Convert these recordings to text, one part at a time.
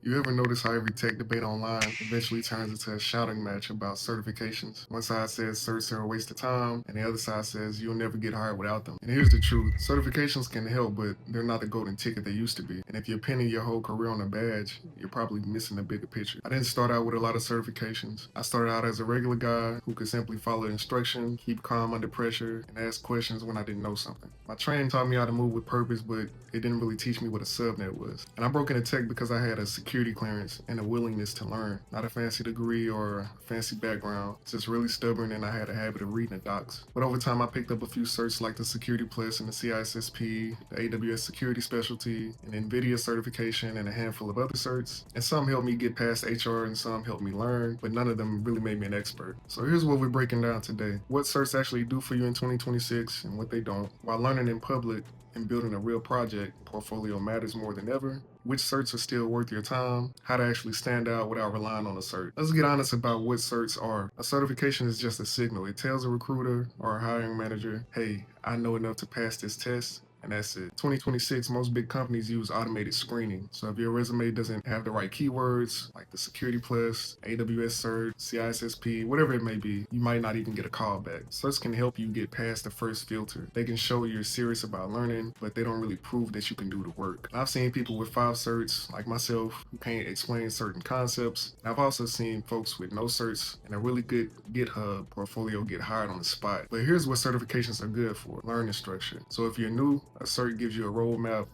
You ever notice how every tech debate online eventually turns into a shouting match about certifications? One side says certs are a waste of time, and the other side says you'll never get hired without them. And here's the truth. Certifications can help, but they're not the golden ticket they used to be. And if you're pinning your whole career on a badge, you're probably missing the bigger picture. I didn't start out with a lot of certifications. I started out as a regular guy who could simply follow instruction, keep calm under pressure, and ask questions when I didn't know something. My training taught me how to move with purpose, but it didn't really teach me what a subnet was. And I broke into tech because I had a security clearance and a willingness to learn. Not a fancy degree or a fancy background, just really stubborn, and I had a habit of reading the docs. But over time I picked up a few certs like the Security Plus and the CISSP, the AWS Security Specialty, an NVIDIA certification, and a handful of other certs. And some helped me get past HR and some helped me learn, but none of them really made me an expert. So here's what we're breaking down today. What certs actually do for you in 2026 and what they don't. While learning in public and building a real project portfolio matters more than ever. Which certs are still worth your time, how to actually stand out without relying on a cert. Let's get honest about what certs are. A certification is just a signal. It tells a recruiter or a hiring manager, hey, I know enough to pass this test, and that's it. 2026, most big companies use automated screening. So if your resume doesn't have the right keywords, like the Security Plus, AWS Cert, CISSP, whatever it may be, you might not even get a call back. Certs can help you get past the first filter. They can show you're serious about learning, but they don't really prove that you can do the work. I've seen people with 5 certs, like myself, who can't explain certain concepts. I've also seen folks with no certs and a really good GitHub portfolio get hired on the spot. But here's what certifications are good for: learning structure. So if you're new, a cert gives you a roadmap.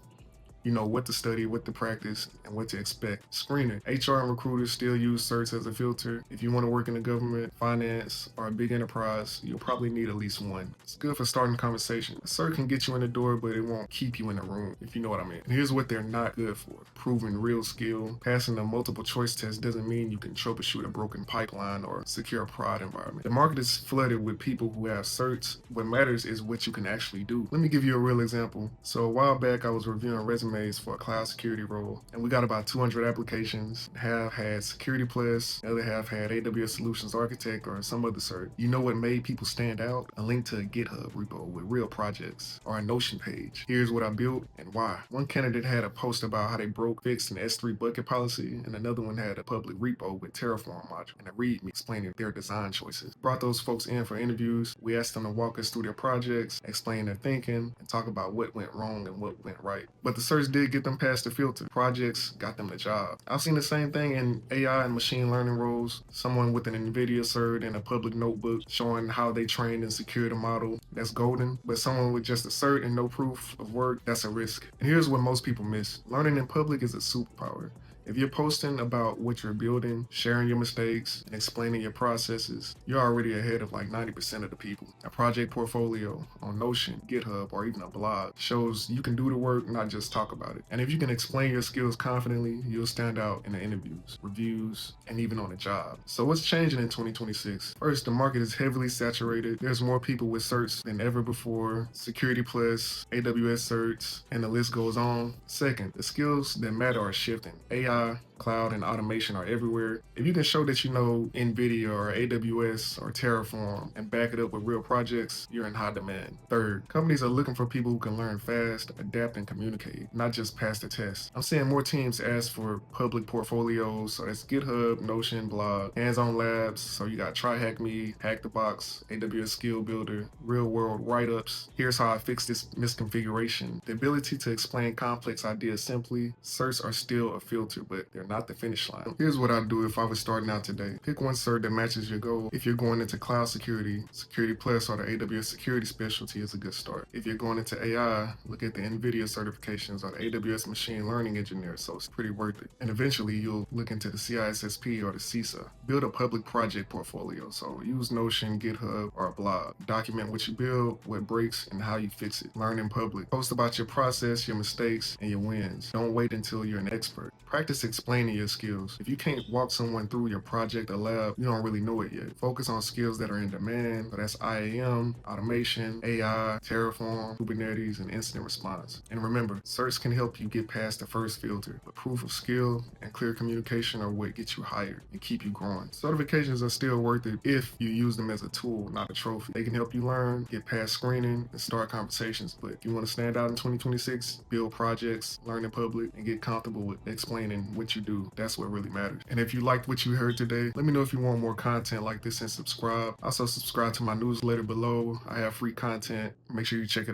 You know what to study, what to practice, and what to expect. Screening. HR and recruiters still use certs as a filter. If you want to work in the government, finance, or a big enterprise, you'll probably need at least one. It's good for starting conversation. A cert can get you in the door, but it won't keep you in the room, if you know what I mean. And here's what they're not good for: proving real skill. Passing a multiple choice test doesn't mean you can troubleshoot a broken pipeline or secure a prod environment. The market is flooded with people who have certs. What matters is what you can actually do. Let me give you a real example. So a while back, I was reviewing resumes for a cloud security role, and we got about 200 applications. Half had Security Plus, the other half had AWS Solutions Architect or some other cert. You know what made people stand out? A link to a GitHub repo with real projects, or a Notion page. Here's what I built and why. One candidate had a post about how they fixed an S3 bucket policy, and another one had a public repo with Terraform module and a README explaining their design choices. Brought those folks in for interviews. We asked them to walk us through their projects, explain their thinking, and talk about what went wrong and what went right. But the certs did get them past the filter. Projects got them the job. I've seen the same thing in AI and machine learning roles. Someone with an NVIDIA cert and a public notebook showing how they trained and secured a model, that's golden. But someone with just a cert and no proof of work, that's a risk. And here's what most people miss. Learning in public is a superpower. If you're posting about what you're building, sharing your mistakes, and explaining your processes, you're already ahead of like 90% of the people. A project portfolio on Notion, GitHub, or even a blog shows you can do the work, not just talk about it. And if you can explain your skills confidently, you'll stand out in the interviews, reviews, and even on a job. So what's changing in 2026? First, the market is heavily saturated. There's more people with certs than ever before. Security Plus, AWS certs, and the list goes on. Second, the skills that matter are shifting. AI, cloud, and automation are everywhere. If you can show that you know NVIDIA or AWS or Terraform and back it up with real projects, you're in high demand. Third, companies are looking for people who can learn fast, adapt, and communicate, not just pass the test. I'm seeing more teams ask for public portfolios, so that's GitHub, Notion, blog, hands-on labs, so you got Try Hack Me, Hack the Box, AWS Skill Builder, real-world write-ups. Here's how I fix this misconfiguration. The ability to explain complex ideas simply. Certs are still a filter, but they're not the finish line. Here's what I'd do if I was starting out today. Pick one cert that matches your goal. If you're going into cloud security, Security Plus or the AWS Security Specialty is a good start. If you're going into AI, look at the NVIDIA certifications or the AWS Machine Learning Engineer, so it's pretty worth it. And eventually you'll look into the CISSP or the CISA. Build a public project portfolio, so use Notion, GitHub, or a blog. Document what you build, what breaks, and how you fix it. Learn in public. Post about your process, your mistakes, and your wins. Don't wait until you're an expert. Practice explaining your skills. If you can't walk someone through your project or lab, you don't really know it yet. Focus on skills that are in demand. So that's IAM, automation, AI, Terraform, Kubernetes, and incident response. And remember, certs can help you get past the first filter, but proof of skill and clear communication are what gets you hired and keep you growing. Certifications are still worth it if you use them as a tool, not a trophy. They can help you learn, get past screening, and start conversations. But if you want to stand out in 2026, build projects, learn in public, and get comfortable with explaining what you do. That's what really matters. And if you liked what you heard today, let me know if you want more content like this and subscribe. Also subscribe to my newsletter below. I have free content. Make sure you check it out.